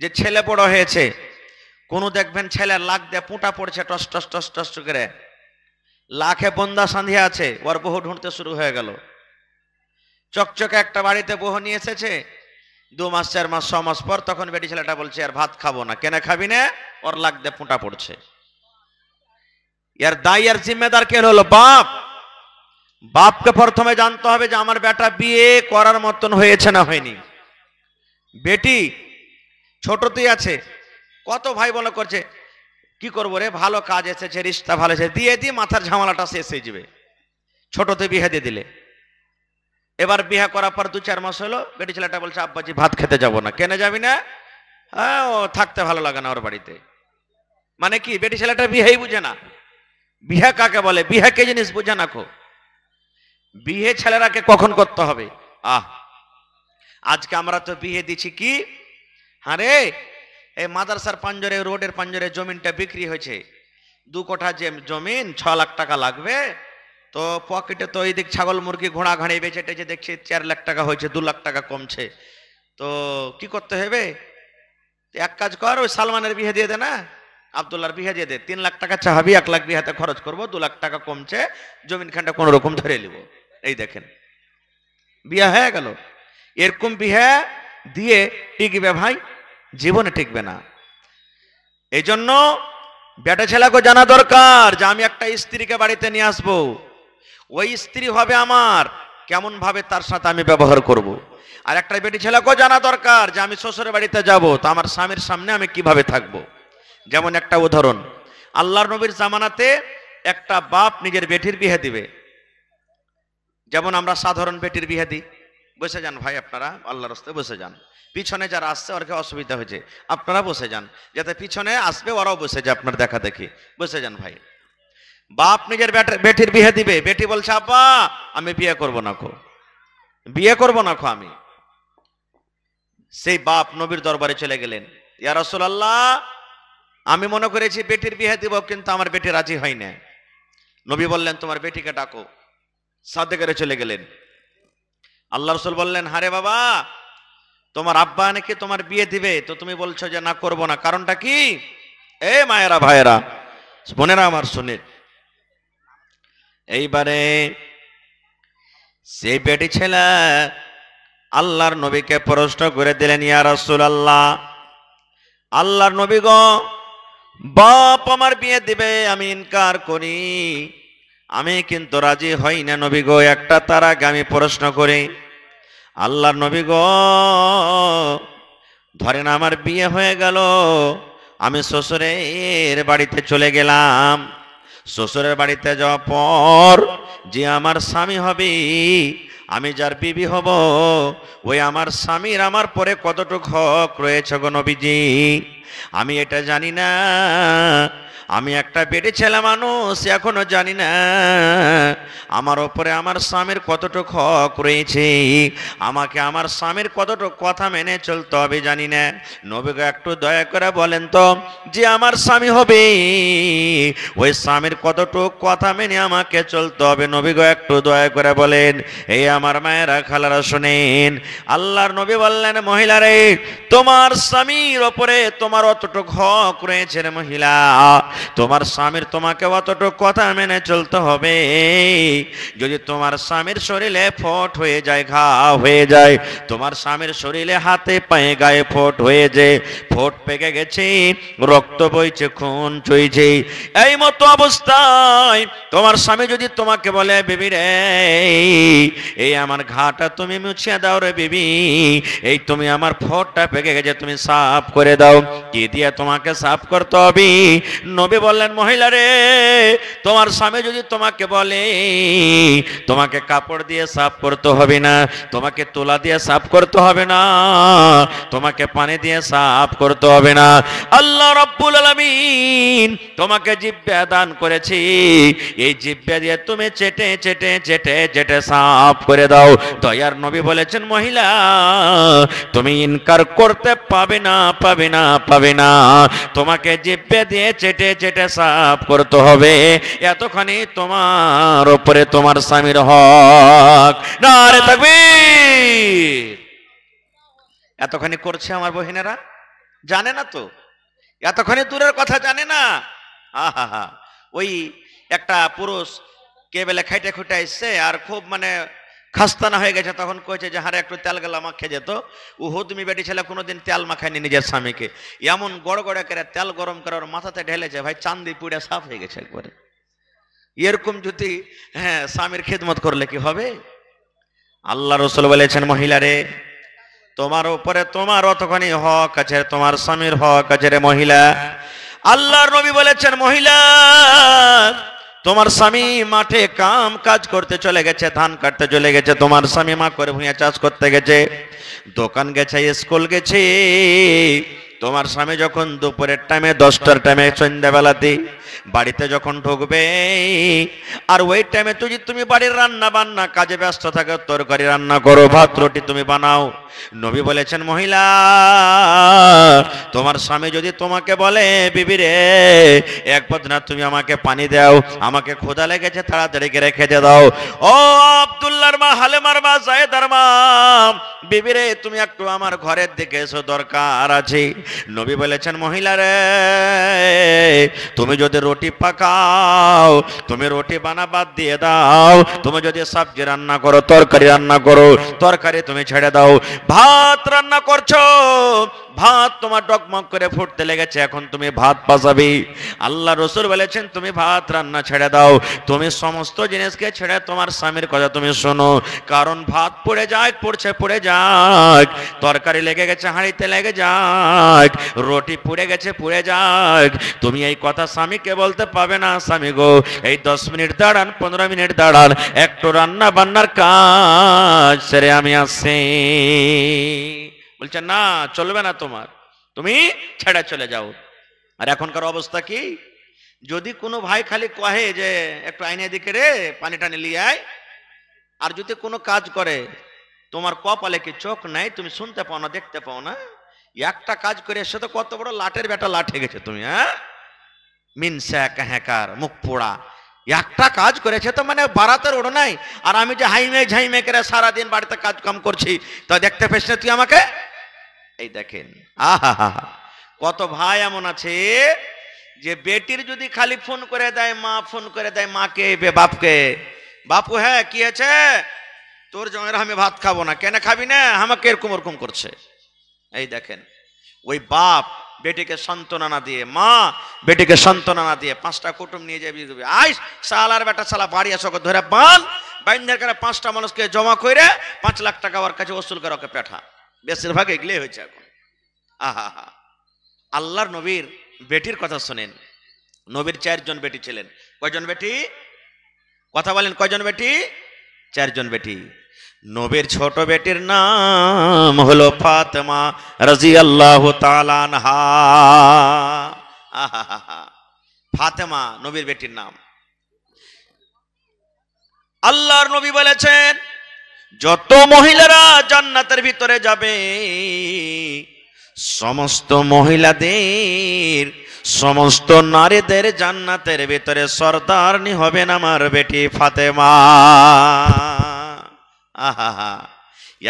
যে ছেলে বড় হয়েছে, কোনো দেখবেন ছেলের লাখ দিয়ে পুঁটা পড়ছে টস টস টস টস করে, লাখে বন্দা সাঁধিয়ে আছে, ওর বহু ঢুঁড়তে শুরু হয়ে গেল। চকচকে একটা বাড়িতে বহু নিয়ে এসেছে, 2 মাস 4 মাস 6 মাস পর তখন বেটি ছেলেটা বলছে আর ভাত খাবো না। কেন খাবি না? ওর লাখ দিয়ে পুঁটা পড়ছে। এর দায়ী আর জিম্মেদার কে হলো? বাপ। বাপকে প্রথমে জানতে হবে যে আমার বেটা বিয়ে করার মতন হয়েছে না হয়নি। বেটি ছোটতেই আছে, কত ভাই বলে করছে কি করবো রে, ভালো কাজ এসেছে, রিশতা ভালো এসেছে, দিয়ে দিয়ে মাথার ঝামেলাটা শেষ হয়ে যাবে। ছোটতে বিয়ে দিয়ে দিলে, এবার বিয়ে করার পর 2-4 মাস হলো, বেটি ছেলেটা বলছে আব্বাজি ভাত খেতে যাব না। কেন যাবি না? হ্যাঁ, ও থাকতে ভালো লাগে না ওর বাড়িতে। মানে কি, বেটি ছেলেটা বিয়েই বুঝে না। বিয়ে কাকে বলে, বিয়ে কে জিনিস বুঝে না কো। বিয়ে ছেলেরাকে কখন করতে হবে? আজকে আমরা তো বিয়ে দিচ্ছি কি, আরে এই মাদ্রাসার পাঞ্জরে, রোডের পাঞ্জরে জমিনটা বিক্রি হয়েছে, 2 কোঠা জমিন, 6 লাখ টাকা লাগবে। তো পকেটে তো এই দিক ছাগল মুরগি ঘোড়া ঘাড়ি বেচে টেচে দেখছি 4 লাখ টাকা হয়েছে, 2 লাখ টাকা কমছে। তো কি করতে হবে? এক কাজ কর, ওই সালমানের বিয়ে দিয়ে দে না, আব্দুল্লাহর বিয়ে দিয়ে দে, 3 লাখ টাকা চাহাবি, 1 লাখ বিয়েতে খরচ করবো, 2 লাখ টাকা কমছে, জমিন খানটা কোন রকম ধরে নিব। এই দেখেন বিয়ে হয়ে গেল। এরকম বিয়ে দিয়ে টিকবে ভাই? জীবনে টিকবে না। এই জন্য বেটা ছেলেকে জানা দরকার যে আমি একটা স্ত্রীকে বাড়িতে নিয়ে আসবো, ওই স্ত্রী হবে আমার, কেমন ভাবে তার সাথে আমি ব্যবহার করব। আর একটা বেটি ছেলেকেও জানা দরকার যে আমি শ্বশুরের বাড়িতে যাব, তো আমার স্বামীর সামনে আমি কিভাবে থাকব। যেমন একটা উদাহরণ, আল্লাহর নবীর জামানাতে একটা বাপ নিজের বেটির বিয়ে দিবে, যেমন আমরা সাধারণ বেটির বিয়ে দিই। বসে যান ভাই, আপনারা আল্লাহর রাস্তায় বসে যান, পিছনে যারা আসছে ওরকে অসুবিধা হয়েছে, আপনারা বসে যান, যাতে পিছনে আসবে ওরাও বসে যায়, আপনার দেখা দেখি বসে যান ভাই। বাপ নিজের বেটির বিয়ে দিবে, বেটি বলছে আব্বা আমি বিয়ে করব না খো, বিয়ে করব না খো আমি। সেই বাপ নবীর দরবারে চলে গেলেন, ইয়া রাসূলুল্লাহ আমি মনে করেছি বেটির বিয়ে দিব, কিন্তু আমার বেটি রাজি হয় না। নবী বললেন তোমার বেটিকে ডাকো। সাথে করে চলে গেলেন। আল্লাহ রাসূল বললেন হারে বাবা, তোমার আব্বা নাকি তোমার বিয়ে দিবে, তো তুমি বলছো যে না করব না, কারণটা কি? এ মায়েরা ভাইয়েরা বোনেরা আমার শুনে, এইবারে সেই বেটি ছেলে আল্লাহর নবীকে প্রশ্ন করে দিলেন, ইয়া রাসূলুল্লাহ আল্লাহর নবী গো, বাপ আমার বিয়ে দিবে, আমি ইনকার করি, আমি কিন্তু রাজি হই না নবী গো, একটা তার আগে আমি প্রশ্ন করি। আল্লাহর নবী গো ধরেন আমার বিয়ে হয়ে গেল, আমি শ্বশুরের বাড়িতে চলে গেলাম, শ্বশুরের বাড়িতে যাওয়ার পর যে আমার স্বামী হবে, আমি যার বিবি হব, ওই আমার স্বামীর আমার পরে কতটুকু হক রয়েছে গো নবীজি, আমি এটা জানি না। আমি একটা বেটে ছেলে মানুষ, এখনো জানি না আমার ওপরে আমার স্বামীর কতটুকু হক রয়েছে, আমাকে আমার স্বামীর কতটুকু কথা মেনে চলতে হবে জানি না। নবীকে একটু দয়া করে বলেন তো, যে আমার স্বামী হবে ওই স্বামীর কতটুকু কথা মেনে আমাকে চলতে হবে, নবীকে একটু দয়া করে বলেন। এই আমার মায়েরা খালারা শুনেন, আল্লাহর নবী বললেন মহিলারে, তোমার স্বামীর ওপরে তোমার অতটুকু হক রয়েছে রে মহিলা, তোমার স্বামীর তোমাকে অতটুকু কথা মেনে চলতে হবে। যদি তোমার স্বামীর শরীরে ফোট হয়ে যায়, ঘা হয়ে যায়, তোমার স্বামীর শরীরে হাতে পায়ে গায়ে ফোট হয়ে যায়, ফোট পেকে গেছে, রক্ত বইছে, খুন চইছে, এই মতো অবস্থায় তোমার স্বামী যদি তোমাকে বলে বিবি রে এই আমার ঘাটা তুমি মুছিয়ে দাও রে বিবি, এই তুমি আমার ফোটটা পেকে গেছে তুমি সাফ করে দাও, কি দিয়ে তোমাকে সাফ করতে হবে? নবী বললেন মহিলা রে, তোমার স্বামী যদি তোমাকে বলে তোমাকে কাপড় দিয়ে সাফ করতে হবে না, তোমাকে তুলা দিয়ে সাফ করতে হবে না, তোমাকে পানি দিয়ে সাফ করতে হবে না, আল্লাহ রাব্বুল আলামিন তোমাকে জিহ্বা দান করেছি, এই জিহ্বা দিয়ে তুমি চেটে চেটে চেটে চেটে সাফ করে দাও। দয়ার নবী বলেছেন মহিলা তুমি ইনকার করতে পাবে না, পাবে না, পাবে না, তোমাকে জিহ্বা দিয়ে চেটে চেটে সাফ করতে হবে, এতখানি তোমার উপরে তোমার স্বামীর হক। নারে তাকবীর! এতখানি করছে আমার বহিনেরা, জানে না তো, এতক্ষণে দূরের কথা জানে না। আহা হা, ওই একটা পুরুষ কে বেলে খাইটে খুঁটে আসছে আর খুব মানে খাস্তানা হয়ে গেছে, তখন কয়েছে যে হারে একটু তেল গেলা মাখিয়ে যেত। উহুদমি বেটি ছেলে কোনোদিন তেল মাখায়নি নিজের স্বামীকে, এমন গড় গড়ে করে তেল গরম করে ওর মাথাতে ঢেলেছে, ভাই চান্দি পুড়ে সাফ হয়ে গেছে একবারে। এরকম যদি হ্যাঁ স্বামীর খেদমত করলে কি হবে? আল্লাহ রাসূল বলেছেন, মহিলা রে তোমার উপরে তোমার অতখানি হক আছে, তোমার স্বামীর হক আছে রে মহিলা। আল্লাহর নবী বলেছেন, মহিলা তোমার স্বামী মাঠে কাম কাজ করতে চলে গেছে, ধান কাটতে চলে গেছে, তোমার স্বামী মা করে ভুঁইয়া চাষ করতে গেছে, দোকান গেছে, স্কুল গেছে। তোমার স্বামী যখন দুপুরের টাইমে 10টার টাইমে সন্ধ্যাবেলাতে বাড়িতে যখন ঢুকবে, আর ওই টাইমে যদি তুমি বাড়ির রান্না বান্না কাজে ব্যস্ত থাকো, তরকারি রান্না করো, ভাত রুটি তুমি বানাও, নবী বলেছেন মহিলা তোমার স্বামী যদি তোমাকে বলে বিবি রে এক বদনা তুমি আমাকে পানি দাও, আমাকে ক্ষুধা লেগেছে তাড়াতাড়ি করে খেতে দাও, ও আব্দুল্লাহর মা, হালেমার মা, জায়েদার মা, বিবি রে তুমি একটু আমার ঘরের দিকে এসো, দরকার আছে। নবী বলেছেন মহিলা রে তুমি যদি রুটি পাকাও, তুমি রুটি বানা বাদ দিয়ে দাও, তুমি যদি সবজি রান্না করো, তরকারি রান্না করো, তরকারি তুমি ছেড়ে দাও, ভাত রান্না করছো, ভাত তোমার ডগমগ করে ফুটতে লেগেছে, এখন তুমি ভাত পাসাবি। আল্লাহ রাসূল বলেছেন তুমি ভাত রান্না ছেড়ে দাও, তুমি সমস্ত জিনিসকে ছেড়ে তোমার স্বামীর কথা তুমি শোনো, কারণ ভাত পড়ে যায়, পড়ে যাক, তরকারি লেগে গেছে হাঁড়িতে লেগে যাক, রুটি পুড়ে গেছে পুড়ে যাক, তুমি এই কথা স্বামীকে বলতে পাবে না, স্বামী গো এই 10 মিনিট দাঁড়ান, 15 মিনিট দাঁড়ান, একটু রান্না বান্নার কাজ সেরে আমি আসছি। বলছে না চলবে না তোমার, তুমি ছেড়ে চলে যাও। আর এখনকার অবস্থা কি, যদি কোনো ভাই খালি কহে যে একটু আইনে দিকে রে পানি টানি লিয়ে আয়, আর যদি কোনো কাজ করে তোমার কপালে কি চোখ নাই, তুমি শুনতে পাও না, দেখতে পাও না, একটা কাজ করে এসে তো কত বড় লাটের বেটা লাঠে গেছে তুমি, হ্যাঁ মিনসা কাহাকার মুখ পোড়া, একটা কাজ করেছে তো মানে বারাতের ওড় নাই, আর আমি যে হাইমে ঝাইমে করে সারাদিন বাড়িতে কাজ কাম করছি, তো দেখতে পেস না তুই আমাকে? এই দেখেন আহা হা, কত ভাই এমন আছে যে বেটির যদি খালি ফোন করে দেয়, মা ফোন করে দেয় মাকে বাপকে, বাপু হ্যাঁ কি আছে তোর জমের আমি ভাত খাবো না, কেন খাবি না, আমাকে এরকম ওরকম করছে। এই দেখেন ওই বাপ বেটিকে সান্ত্বনা না দিয়ে, মা বেটিকে সান্ত্বনা না দিয়ে 5টা কুটুম নিয়ে যাবি, আইস সালার বেটা সালা বাড়ি আসো ধরে বান বাইন্ধার করে 5টা মানুষকে জমা করে 5 লাখ টাকা ওর কাছে ওসুল করে ওকে পেঠা, বেশিরভাগ এগুলোই হয়েছে এখন। আহা হা, আল্লাহর নবীর বেটির কথা শোনেন, নবীর 4 জন বেটি ছিলেন, কয়জন বেটি কথা বলেন, কয়জন বেটি? 4 জন বেটি। নবীর ছোট বেটির নাম হলো ফাতেমা রাদিয়াল্লাহু তাআলা আনহা। আহা, ফাতেমা নবীর বেটির নাম। আল্লাহর নবী বলেছেন যত মহিলারা জান্নাতের ভিতরে যাবে, সমস্ত মহিলাদের, সমস্ত নারীদের জান্নাতের ভিতরে সরদারনি হবেন আমার বেটি ফাতেমা। আহা,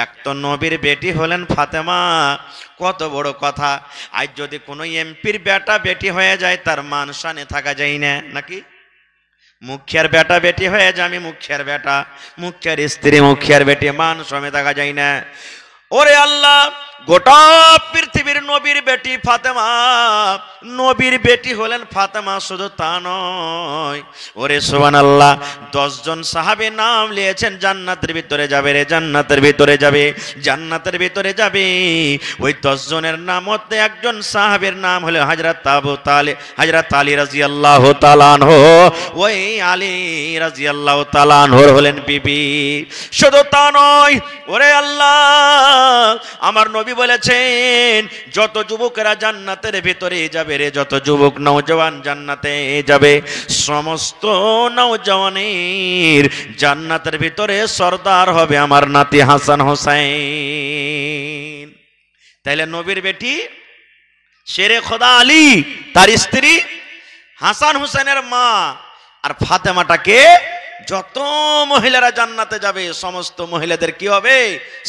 এক তো নবীর বেটি হলেন ফাতেমা, কত বড় কথা। আজ যদি কোনো এমপির বেটা বেটি হয়ে যায় তার মান শানে থাকা যায় না নাকি? মুখিয়ার বেটা বেটি হয়ে যায়, আমি মুখিয়ার বেটা, মুখিয়ার স্ত্রী মুখিয়ার বেটি, মান সমেত থাকা যায় না। ওরে আল্লাহ, গোটা পৃথিবীর নবীর বেটি ফাতেমা, নবীর বেটি হলেন ফাতেমা, শুধু তা নয়, ওরে সুবহানাল্লাহ 10 জন সাহাবী নাম লিয়েছেন জান্নাতের ভিতরে যাবে রে, জান্নাতের ভিতরে যাবে, জান্নাতের ভিতরে যাবে। ওই 10 জনের নাম মধ্যে একজন সাহাবীর নাম হলো হযরত আবু তালিব, হযরত আলী রাদিয়াল্লাহু তাআলা আনহু। ওই আলী রাদিয়াল্লাহু তাআলা আনহু হলেন বিবি। শুধু তা নয়, ওরে আল্লাহ, আমার নবী বলেছেন যত যুবকেরা জান্নাতের ভিতরে যাবে রে, যত যুবক নওজওয়ান জান্নাতে যাবে, সমস্ত নওজওয়ানের জান্নাতের ভিতরে সরদার হবে আমার নাতি হাসান হোসেন। তাইলে নবীর বেটি শেরে খোদা আলী, তার স্ত্রী হাসান হোসেনের মা, আর ফাতেমাটাকে যত মহিলারা জান্নাতে যাবে সমস্ত মহিলাদের কি হবে?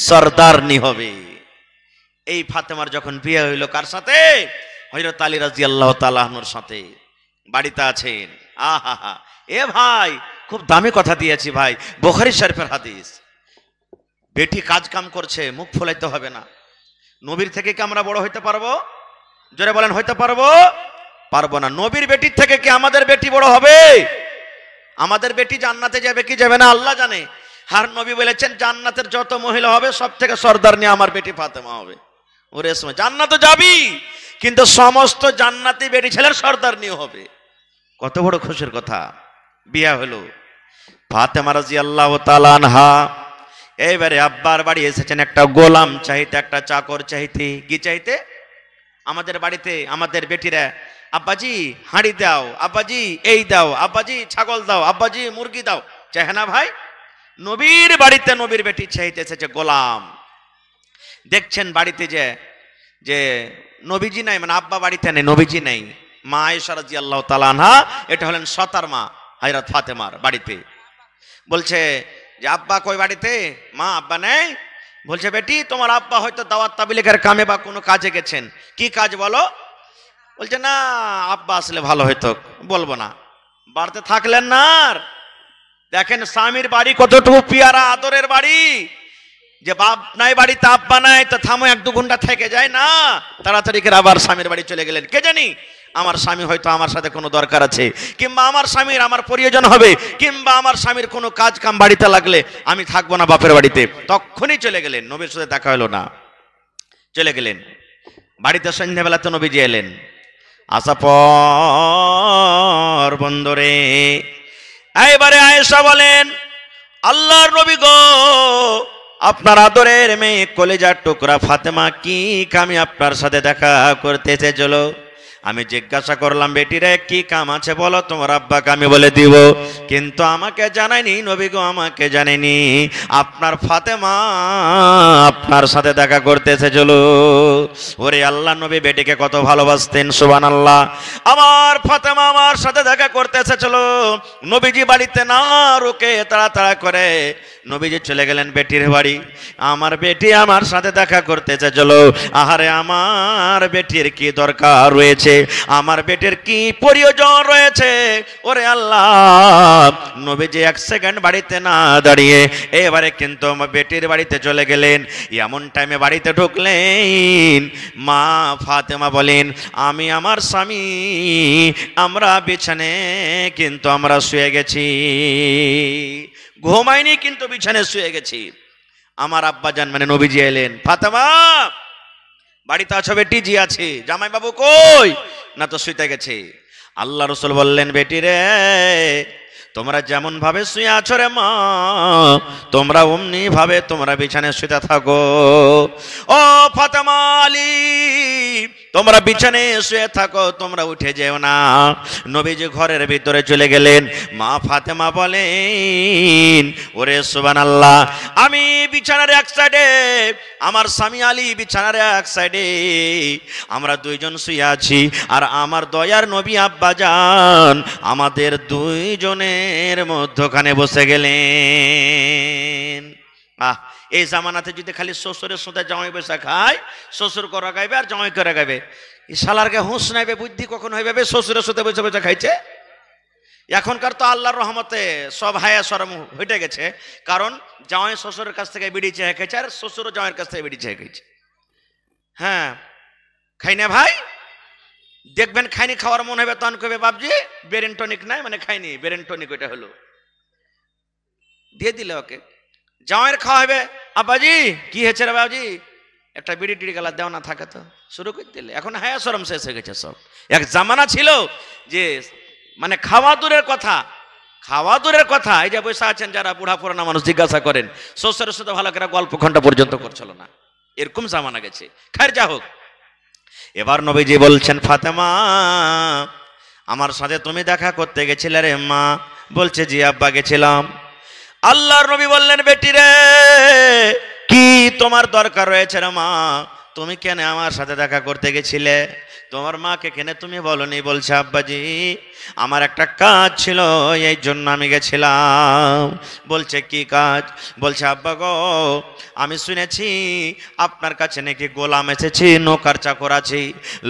সরদারনি হবে। এই ফাতেমার যখন বিয়ে হইল কার সাথে? হযরত আলী রাদিয়াল্লাহু তাআলা আনহুর সাথে। বাড়িতে আছেন। আহা, এ ভাই খুব দামি কথা দিয়েছি ভাই, বুখারী শরীফের হাদিস। বেটি কাজ কাম করছে, মুখ ফোলাইতে হবে না। নবীর থেকে কি আমরা বড় হইতে পারবো? জোরে বলেন, হইতে পারবো? পারবো না। নবীর বেটির থেকে কি আমাদের বেটি বড় হবে? আমাদের বেটি জান্নাতে যাবে কি যাবে না আল্লাহ জানে। আর নবী বলেছেন জান্নাতের যত মহিলা হবে সব থেকে সর্দার নিয়ে আমার বেটি ফাতেমা হবে। ওরে সময় জান্নাতে যাবি, কিন্তু সমস্ত জান্নাতি বেটি ছেলের সর্দার নিয়ে হবে। কত বড় খুশির কথা। বিয়া হলো ফাতেমা রাদিয়াল্লাহু তাআলা আনহা। এইবারে আব্বার বাড়ি এসেছেন একটা গোলাম চাইতে, একটা চাকর চাইতে। কি চাইতে? আমাদের বাড়িতে আমাদের বেটিরা আব্বাজি হাঁড়ি দাও, আব্বাজি এই দাও, আব্বাজি ছাগল দাও, আব্বাজি মুরগি দাও, চাহে না ভাই? নবীর বাড়িতে নবীর বেটি চাইতে এসেছে গোলাম। দেখছেন বাড়িতে যে নবীজি নাই, মানে আব্বা বাড়িতে নেই, নবীজি নেই। মা আয়েশা রাদিয়াল্লাহু তাআলা আনহা, এটা হলেন সতার মা হযরত ফাতেমার বাড়িতে। বলছে যে আব্বা কই বাড়িতে? মা আব্বা নেই। বলছে বেটি তোমার আব্বা হয়তো দাওয়াত তাবলীগের কামে বা কোনো কাজে গেছেন। কি কাজ বলো? বলছে না আব্বা আসলে ভালো হইতো, বলবো না। বাড়িতে থাকলেন না। দেখেন স্বামীর বাড়ি কতটুকু পিয়ারা আদরের বাড়ি, যে বাপ নাই বাড়িতে আব্বা নাই, তো থামো 1-2 ঘন্টা থেকে যায় না, তাড়াতাড়ি করে আবার স্বামীর বাড়ি চলে গেলেন। কে জানি আমার স্বামী হয়তো আমার সাথে কোনো দরকার আছে, কিংবা আমার স্বামীর আমার প্রয়োজন হবে, কিংবা আমার স্বামীর কোনো কাজ কাম বাড়িতে লাগলে আমি থাকবো না বাপের বাড়িতে। তখনই চলে গেলেন। নবীর সাথে দেখা হলো না, চলে গেলেন বাড়িতে। সন্ধ্যাবেলাতে নবীজি এলেন। আসা পর বন্দরে এইবারে আয়েশা বলেন আল্লাহর নবী গো, আপনার আদরের মেয়ে কলেজার টুকরা ফাতেমা কি কামে আপনার সাথে দেখা করতে এসেছিল? আমি জিজ্ঞাসা করলাম বেটিরে কি কাম আছে বলো, তোমার আব্বাকে আমি বলে দিব, কিন্তু আমাকে জানায়নি নবী গো, আমাকে জানেনি আপনার ফাতেমা আপনার সাথে দেখা করতে এসেছিল। ওরে আল্লাহ নবী বেটিকে কত ভালোবাসতেন, সুবহানাল্লাহ। আমার ফাতেমা আমার সাথে দেখা করতে এসেছিল। নবীজি বাড়িতে না রুকে তাড়াতাড়ি করে নবীজি চলে গেলেন বেটির বাড়ি। আমার বেটি আমার সাথে দেখা করতে এসেছিল। আহারে আমার বেটির কি দরকার রয়েছে, আমার বেটির কি প্রয়োজন রয়েছে? ওরে আল্লাহ, নবীজি 1 সেকেন্ড বাড়িতে না দাঁড়িয়ে এবারে কিন্তু আমার বেটির বাড়িতে চলে গেলেন। এমন টাইমে বাড়িতে ঢুকলেন মা ফাতেমা বলেন আমি আমার স্বামী আমরা বিছানে কিন্তু আমরা শুয়ে গেছি, ঘুমাইনি কিন্তু বিছানে শুয়ে গেছি। আমার আব্বা জান মানে নবীজি এলেন, ফাতেমা বাড়িতে আছো বেটি? জি আছে। জামাই বাবু কই? না তো শুইতে গেছে। আল্লাহ রাসূল বললেন বেটি রে, তোমরা যেমন ভাবে শুয়ে আছো রে মা, তোমরা অমনি ভাবে তোমরা বিছানায় শুতে থাকো। ও ফাতেমা আলী, তোমরা বিছানায় শুয়ে থাকো, তোমরা উঠে যেও না। নবীজি ঘরের ভিতরে চলে গেলেন। মা ফাতেমা বলেন ওরে সুবহানাল্লাহ, আমি বিছানার এক সাইডে, আমার স্বামী আলী বিছানার এক সাইডে, আমরা দুইজন শুয়ে আছি। আর আমার দয়ার নবী আব্বা জান আমাদের দুইজনের মধ্যখানে বসে গেলেন। এই জামানাতে যদি খালি শ্বশুরের সাথে জামাই বসে খায়, শ্বশুর করে গাইবে আর জামাই করে গাইবে, এই শালারকে হুঁশ নাইবে, বুদ্ধি কখন হইবে শ্বশুরের সাথে বসে বসে খাইছে। এখনকার তো আল্লাহর রহমতে সব হায়া শরম হইতে গেছে, কারণ জামাই শ্বশুরের কাছ থেকে বিড়ি চেয়ে খাইছে আর শ্বশুর জামাইয়ের কাছ থেকে বিড়ি চেয়ে খাইছে। হ্যাঁ খাই না ভাই, দেখবেন খাইনি খাওয়ার মন হবে তখন কইবে বাবজি ব্রেন টনিক নাই, মানে খাইনি ব্রেন টনিক, ওইটা হলো দিয়ে দিলে ওকে। জামাইয়ের খাওয়া হবে, আব্বাজি কি হয়েছে রে বাবজি, একটা বিড়ি টিড়ি গেলা দেওয়া না থাকে তো শুরু করে দিলে। এখন হায়া শরম শেষ হয়ে গেছে সব। এক জামানা ছিল যে মানে খাওয়া দূরের কথা, খাওয়া দূরের কথা, এই যে বসে আছেন যারা বুড়া পুরানা মানুষ জিজ্ঞাসা করেন শ্বশুরের সাথে ভালো করে গল্প ঘন্টা পর্যন্ত করছিল না, এরকম জামানা গেছে। খায়ের যা হোক, এবার নবীজি বলছেন ফাতেমা আমার সাথে তুমি দেখা করতে গেছিলে রে মা? বলছে জি আব্বা গেছিলাম। আল্লাহর নবী বললেন বেটি রে কি তোমার দরকার রয়েছে রে মা? তুমি কেন আমার সাথে দেখা করতে গেছিলে? তোমার মাকে কেন তুমি বলনি? বলছে আব্বাজি আমার একটা কাজ ছিল, এই জন্য আমি গেছিলাম। বলছে কি কাজ? বলছে আব্বা গো আমি শুনেছি আপনার কাছে নাকি গোলাম এসেছি, নৌকার চাকর আছি,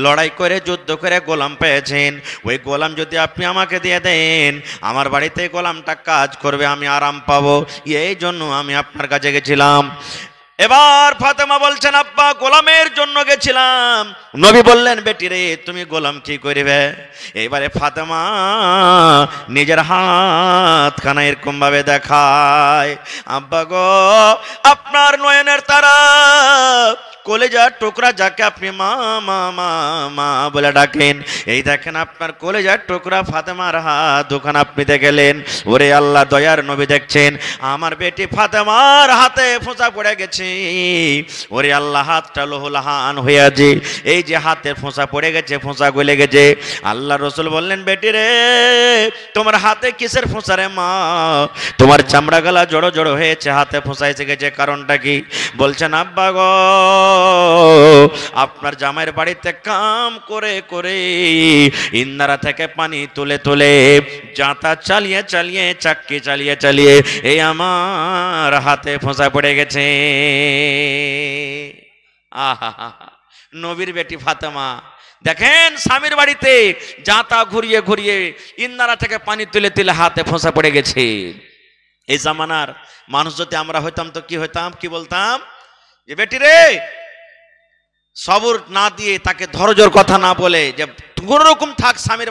লড়াই করে যুদ্ধ করে গোলাম পেয়েছেন। ওই গোলাম যদি আপনি আমাকে দিয়ে দেন, আমার বাড়িতে গোলামটা কাজ করবে, আমি আরাম পাবো, এই জন্য আমি আপনার কাছে গেছিলাম। এবার ফাতেমা বলছেন আব্বা গোলামের জন্য গেছিলাম। নবী বললেন বেটি রে তুমি গোলাম কি করিবে? এবারে ফাতেমা নিজের হাতখানা এরকম ভাবে দেখায়, আব্বা গো আপনার নয়নের তারা কলেজার টুকরা যাকে আপনি মা মা মা মা বলে ডাকেন, এই দেখেন আপনার কলেজার টুকরা ফাতেমার হাত দোকান আপনি দেখলেন। ওরে আল্লাহ দয়ার নবী দেখছেন আমার বেটি ফাতেমার হাতে ফোঁচা পড়ে গেছে। ওরে আল্লাহ হাতটা লোহলাহান হয়ে আছে, এই যে হাতে ফোঁচা পড়ে গেছে, ফোঁচা গলে গেছে। আল্লাহ রসুল বললেন বেটি রে তোমার হাতে কিসের ফোঁচা রে মা? তোমার চামড়া গলা জড়ো জড়ো হয়েছে, হাতে ফোঁচা এসে গেছে, কারণটা কি? বলছেন আব্বা গো আপনার জামাইয়ের বাড়িতে কাম করে করে ইন্দারা থেকে পানি তুলে তুলে জাঁতা চালিয়ে চালিয়ে চাক্কি চালিয়ে চালিয়ে এই আমার হাতে ফোঁচা পড়ে গেছে। আহা নবীর বেটি ফাতেমা দেখেন স্বামীর বাড়িতে জাঁতা ঘুরিয়ে ঘুরিয়ে ইন্দারা থেকে পানি তুলে তুলে হাতে ফোঁচা পড়ে গেছে। এই জামানার মানুষ যদি আমরা হইতাম তো কি হইতাম? কি বলতাম? যে বেটি রে সবর না দিয়ে তাকে ধৈর্যের কথা না বলে যে কোন রকম থাক স্বামীর